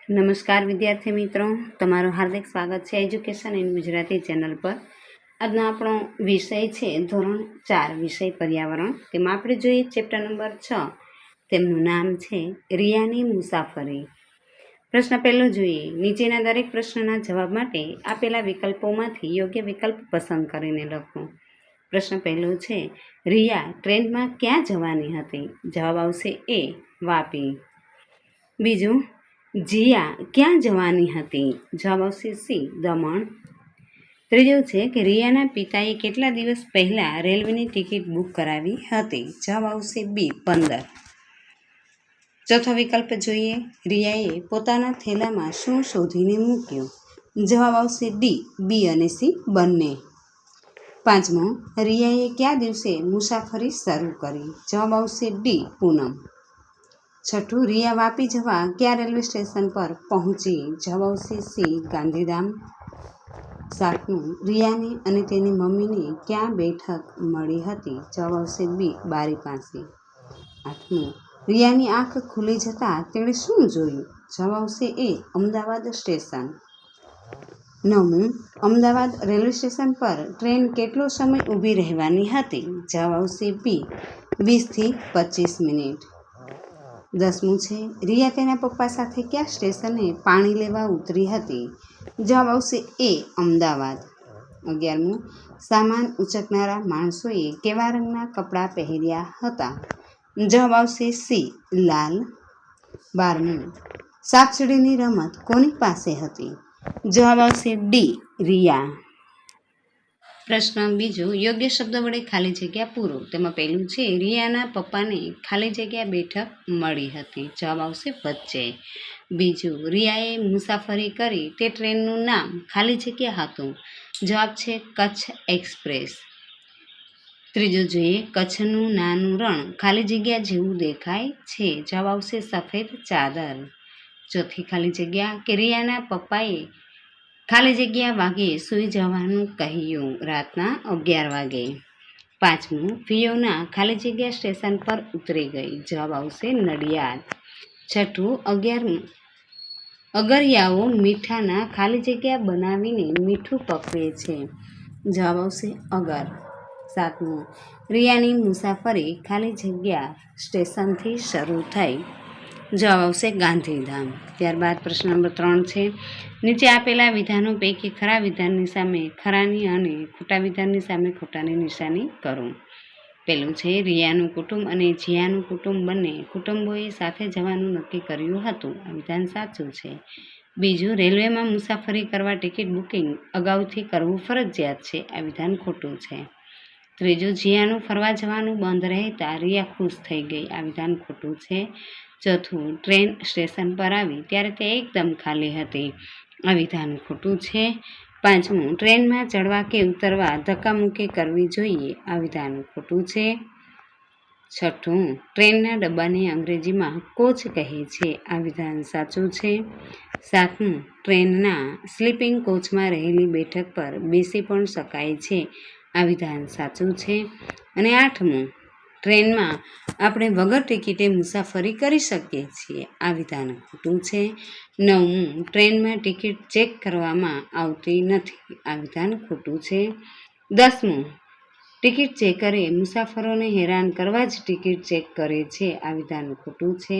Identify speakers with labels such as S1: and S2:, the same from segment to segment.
S1: નમસ્કાર વિદ્યાર્થી મિત્રો, તમારું હાર્દિક સ્વાગત છે એજ્યુકેશન ઇન ગુજરાતી ચેનલ પર। આજનો આપણો વિષય છે ધોરણ 4 વિષય પર્યાવરણ। તેમાં આપણે જોઈએ ચેપ્ટર નંબર 6, તેમનું નામ છે રિયાની મુસાફરી। પ્રશ્ન પહેલો જોઈએ, નીચેના દરેક પ્રશ્નના જવાબ માટે આપેલા વિકલ્પોમાંથી યોગ્ય વિકલ્પ પસંદ કરીને લખો। પ્રશ્ન પહેલો છે, રિયા ટ્રેનમાં ક્યાં જવાની હતી? જવાબ આવશે એ, વાપી। બીજું, જીયા ક્યાં જવાની હતી? જવાબ આવશે સી, દમણ। ત્રીજું છે કે રિયાના પિતાએ કેટલા દિવસ પહેલાં રેલવેની ટિકિટ બુક કરાવી હતી? જવાબ આવશે બી, 15। ચોથો વિકલ્પ જોઈએ, રિયાએ પોતાના થેલામાં શું શોધીને મૂક્યું? જવાબ આવશે ડી, બી અને સી બંને। પાંચમો, રિયાએ કયા દિવસે મુસાફરી શરૂ કરી? જવાબ આવશે ડી, પૂનમ। છઠ્ઠું, રિયા વાપી જવા કયા રેલવે સ્ટેશન પર પહોંચી? જવાબ આવશે સી, ગાંધીધામ। સાતમું, રિયાને અને તેની મમ્મીને ક્યાં બેઠક મળી હતી? જવાબ આવશે બી, બારી પાસે। આઠમું, રિયાની આંખ ખુલી જતાં તેણે શું જોયું? જવાબ આવશે એ, અમદાવાદ સ્ટેશન। નવમું, અમદાવાદ રેલવે સ્ટેશન પર ટ્રેન કેટલો સમય ઊભી રહેવાની હતી? જવાબ આવશે બી, 20 થી 25 મિનિટ। 10મું છે, રિયા તેના પપ્પા સાથે કયા સ્ટેશને પાણી લેવા ઉતરી હતી? જવાબ આવશે એ, અમદાવાદ। 11મું, સામાન ઉંચકનારા માણસોએ કેવા રંગના કપડાં પહેર્યા હતા? જવાબ આવશે સી, લાલ। 12મું, સાપસીડીની રમત કોની પાસે હતી? જવાબ આવશે ડી, રિયા। પ્રશ્ન બીજો, યોગ્ય શબ્દ વડે ખાલી જગ્યા પૂરો। તેમાં પહેલું છે, રિયાના પપ્પાને ખાલી જગ્યા બેઠક મળી હતી। જવાબ આવશે વચ્ચે। બીજું, રિયાએ મુસાફરી કરી તે ટ્રેનનું નામ ખાલી જગ્યા હતું। જવાબ છે કચ્છ એક્સપ્રેસ। ત્રીજું જોઈએ, કચ્છનું નાનું રણ ખાલી જગ્યા જેવું દેખાય છે? જવાબ આવશે સફેદ ચાદર। ચોથી ખાલી જગ્યા, કે રિયાના પપ્પાએ ખાલી જગ્યા વાગે સૂઈ જવાનું કહ્યું, રાતના 11 વાગે। પાંચમું, ફિયોના ખાલી જગ્યા સ્ટેશન પર ઉતરી ગઈ। જવાબ આવશે નડિયાદ। છઠ્ઠું, 11મું, અગરિયાઓ મીઠાના ખાલી જગ્યા બનાવીને મીઠું પકવે છે। જવાબ આવશે અગર। સાતમું, રિયાની મુસાફરી ખાલી જગ્યા સ્ટેશનથી શરૂ થઈ। જવાબ આવશે ગાંધીધામ। ત્યારબાદ પ્રશ્ન નંબર 3 છે, નીચે આપેલા વિધાનો પૈકી ખરા વિધાનની સામે ખરાની અને ખોટા વિધાનની સામે ખોટાની નિશાની કરો। પહેલું છે, રિયાનું કુટુંબ અને જીયાનું કુટુંબ બંને કુટુંબોએ સાથે જવાનું નક્કી કર્યું હતું। આ વિધાન સાચું છે। બીજું, રેલવેમાં મુસાફરી કરવા ટિકિટ બુકિંગ અગાઉથી કરવું ફરજિયાત છે। આ વિધાન ખોટું છે। ત્રીજું, જીયાનું ફરવા જવાનું બંધ રહેતા રિયા ખુશ થઈ ગઈ। આ વિધાન ખોટું છે। ચોથું, ટ્રેન સ્ટેશન પર આવી ત્યારે તે એકદમ ખાલી હતી। આ વિધાન ખોટું છે। પાંચમું, ટ્રેનમાં ચડવા કે ઉતરવા ધક્કામુક્કી કરવી જોઈએ। આ વિધાન ખોટું છે। છઠ્ઠું, ટ્રેનના ડબ્બાને અંગ્રેજીમાં કોચ કહે છે। આ વિધાન સાચું છે। સાતમું, ટ્રેનના સ્લીપિંગ કોચમાં રહેલી બેઠક પર બેસી પણ શકાય છે। આ વિધાન સાચું છે। અને આઠમું, ટ્રેનમાં આપણે વગર ટિકિટે મુસાફરી કરી શકીએ છીએ। આ વિધાન ખોટું છે। નવમું, ટ્રેનમાં ટિકિટ ચેક કરવામાં આવતી નથી। આ વિધાન ખોટું છે। 10મું, ટિકિટ ચેકરે મુસાફરોને હેરાન કરવા જ ટિકિટ ચેક કરે છે। આ વિધાન ખોટું છે।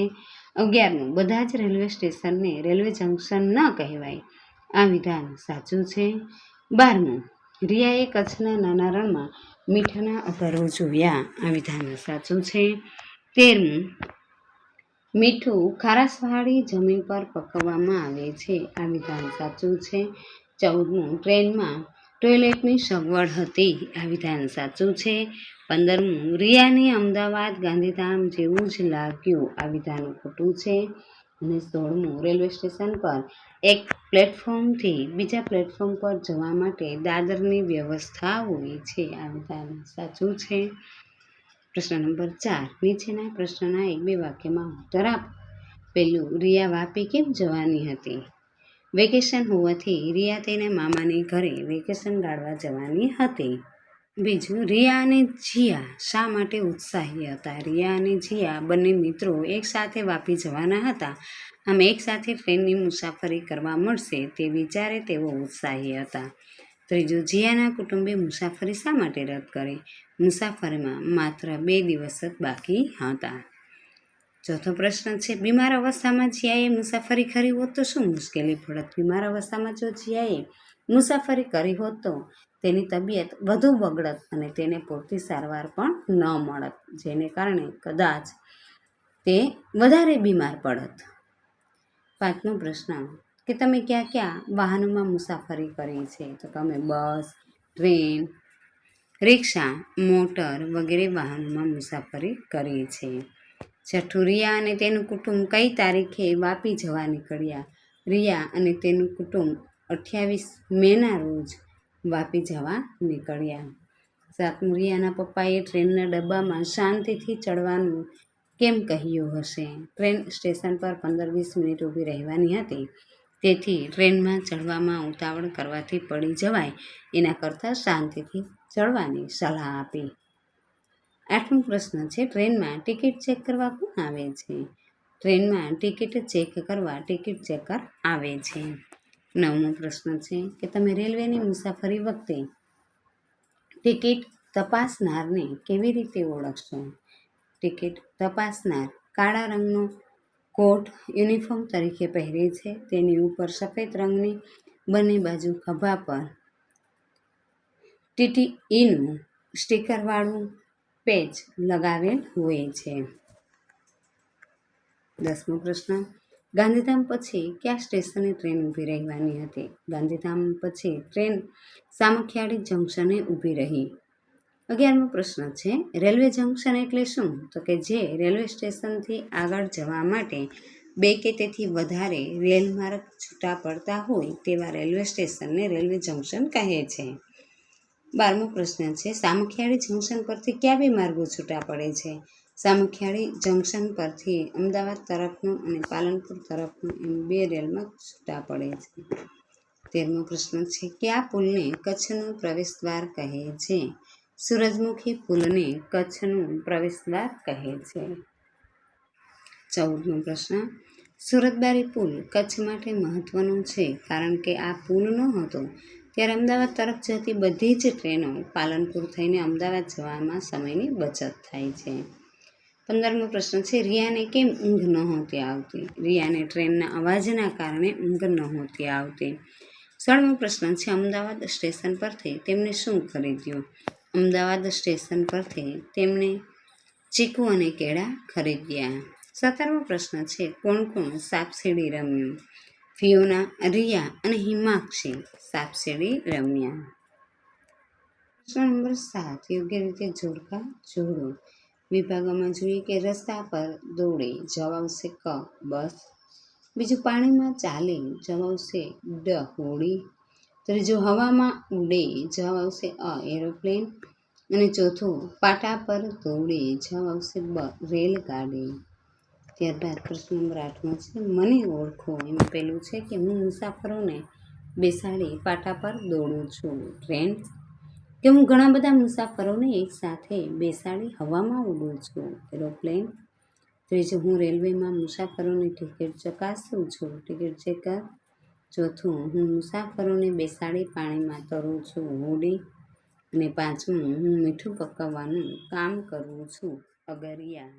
S1: 11મું, બધા જ રેલવે સ્ટેશનને રેલવે જંકશન ન કહેવાય। આ વિધાન સાચું છે। 12મું, રિયાએ કચ્છના નાના રણમાં મીઠાના અગરો જોયા। આ વિધાન સાચું છે। 13મું, મીઠું ખારાશવાળી જમીન પર પકવવામાં આવે છે। આ વિધાન સાચું છે। 14મું, ટ્રેનમાં ટોયલેટની સગવડ હતી। આ વિધાન સાચું છે। 15મું, રિયાને અમદાવાદ ગાંધીધામ જેવું જ લાગ્યું। આ વિધાન ખોટું છે। અને 16મું, રેલવે સ્ટેશન પર એક પ્લેટફોર્મથી બીજા પ્લેટફોર્મ પર જવા માટે દાદરની વ્યવસ્થા હોય છે। આ વિધાન સાચું છે। પ્રશ્ન નંબર 4, નીચેના પ્રશ્નના 1-2 વાક્યમાં ઉત્તર આપો। પહેલું, રિયા વાપી કેમ જવાની હતી? વેકેશન હોવાથી રિયા તેના મામાને ઘરે વેકેશન ગાળવા જવાની હતી। બીજું, રિયા અને જીયા શા માટે ઉત્સાહી હતા? રિયા અને જીયા બંને મિત્રો એકસાથે વાપી જવાના હતા. આમ એકસાથે ટ્રેનની મુસાફરી કરવા મળશે તે વિચારે તેઓ ઉત્સાહી હતા. ત્રીજું, જીયાના કુટુંબે મુસાફરી શા માટે રદ કરી? મુસાફરીમાં માત્ર 2 દિવસ જ બાકી હતા. ચોથો પ્રશ્ન છે, બીમાર અવસ્થામાં જીયાએ મુસાફરી કરી હોત તો શું મુશ્કેલી પડત? બીમાર અવસ્થામાં જો જીયાએ મુસાફરી કરી હોત તો તેની તબિયત વધુ બગડત અને તેને પૂરતી સારવાર પણ ન મળત, જેને કારણે કદાચ તે વધારે બીમાર પડત. પાંચમો પ્રશ્ન કે તમે ક્યાં ક્યાં વાહનોમાં મુસાફરી કરી છે? તો તમે બસ, ટ્રેન, રિક્ષા, મોટર વગેરે વાહનોમાં મુસાફરી કરી છે. છઠ્ઠું, રિયા અને તેનું કુટુંબ કઈ તારીખે વાપી જવા નીકળ્યા? રિયા અને તેનું કુટુંબ 28 મેના રોજ વાપી જવા નીકળ્યા. સાતમું, રિયાના પપ્પાએ ટ્રેનના ડબ્બામાં શાંતિથી ચડવાનું કેમ કહ્યું હશે? ટ્રેન સ્ટેશન પર 15-20 મિનિટ ઊભી રહેવાની હતી, તેથી ટ્રેનમાં ચડવામાં ઉતાવળ કરવાથી પડી જવાય એના કરતાં શાંતિથી ચડવાની સલાહ આપી. આઠમો પ્રશ્ન છે, ટ્રેનમાં ટિકિટ ચેક કરવા કોણ આવે છે? ટ્રેનમાં ટિકિટ ચેક કરવા ટિકિટ ચેકર આવે છે. નવમો પ્રશ્ન છે કે તમે રેલવેની મુસાફરી વખતે ટિકિટ તપાસનારને કેવી રીતે ઓળખશો? ટિકિટ તપાસનાર કાળા રંગનો કોટ યુનિફોર્મ તરીકે પહેરે છે. તેની ઉપર સફેદ રંગની બંને બાજુ ખભા પર TTEનું સ્ટીકરવાળું પેચ લગાવેલ હોય છે. 10મો પ્રશ્ન, ગાંધીધામ પછી કયા સ્ટેશને ટ્રેન ઊભી રહેવાની હતી? ગાંધીધામ પછી ટ્રેન સામખિયાળી જંકશને ઊભી રહી. 11મો પ્રશ્ન છે, રેલવે જંકશન એટલે શું? તો કે જે રેલવે સ્ટેશનથી આગળ જવા માટે 2 કે તેથી વધારે રેલમાર્ગ છૂટા પડતા હોય તેવા રેલવે સ્ટેશનને રેલવે જંકશન કહે છે. 12મો પ્રશ્ન છે, સામખિયાળી જંકશન પરથી કયા 2 માર્ગો છૂટા પડે છે? સામખિયાળી જંકશન પરથી અમદાવાદ તરફનું અને પાલનપુર તરફનું એમ 2 રેલમાર્ગ છૂટા પડે છે. 13મો પ્રશ્ન છે કે આ પુલને કચ્છનું પ્રવેશદ્વાર કહે છે? સૂરજમુખી પુલને કચ્છનું પ્રવેશદ્વાર કહે છે. 14મો પ્રશ્ન, સુરતબારી પુલ કચ્છ માટે મહત્વનો છે કારણ કે આ પુલ ન હતો ત્યારે અમદાવાદ તરફ જતી બધી જ ટ્રેનો પાલનપુર થઈને અમદાવાદ જવામાં સમયની બચત થાય છે. 15મો પ્રશ્ન છે, રિયાને કેમ ઊંઘ નહોતી આવતી? રિયાને ટ્રેનના અવાજના કારણે ઊંઘ નહોતી આવતી. 16મો પ્રશ્ન છે, અમદાવાદ સ્ટેશન પરથી તેમણે શું ખરીદ્યું? અમદાવાદ સ્ટેશન પરથી તેમણે ચીકુ અને કેળા ખરીદ્યા. 17મો પ્રશ્ન છે, કોણ કોણ સાપસીડી રમ્યું? ફિયોના, રિયા અને હિમાક્ષી સાપસીડી રમ્યા. પ્રશ્ન નંબર 7, યોગ્ય રીતે જોડકા જોડો. વિભાગોમાં જોઈએ કે રસ્તા પર દોડે, જવાબ આવશે ક બસ. બીજું, પાણીમાં ચાલે, જવાબ આવશે ડ હોડી. ત્રીજું, હવામાં ઉડે, જવાબ આવશે અ એરોપ્લેન. અને ચોથું, પાટા પર દોડે, જવાબ આવશે બ રેલગાડી. ત્યારબાદ પ્રશ્ન નંબર 8મો છે, મને ઓળખો. એમાં પહેલું છે કે હું મુસાફરોને બેસાડી પાટા પર દોડું છું, ટ્રેન. કે હું ઘણા બધા મુસાફરોને એકસાથે બેસાડી હવામાં ઉડું છું, એરોપ્લેન. ત્રીજું, હું રેલવેમાં મુસાફરોની ટિકિટ ચકાસું છું, ટિકિટ ચેકર. ચોથું, હું મુસાફરોને બેસાડી પાણીમાં તરું છું, હોડી. અને પાંચમું, હું મીઠું પકવવાનું કામ કરું છું, અગરિયા.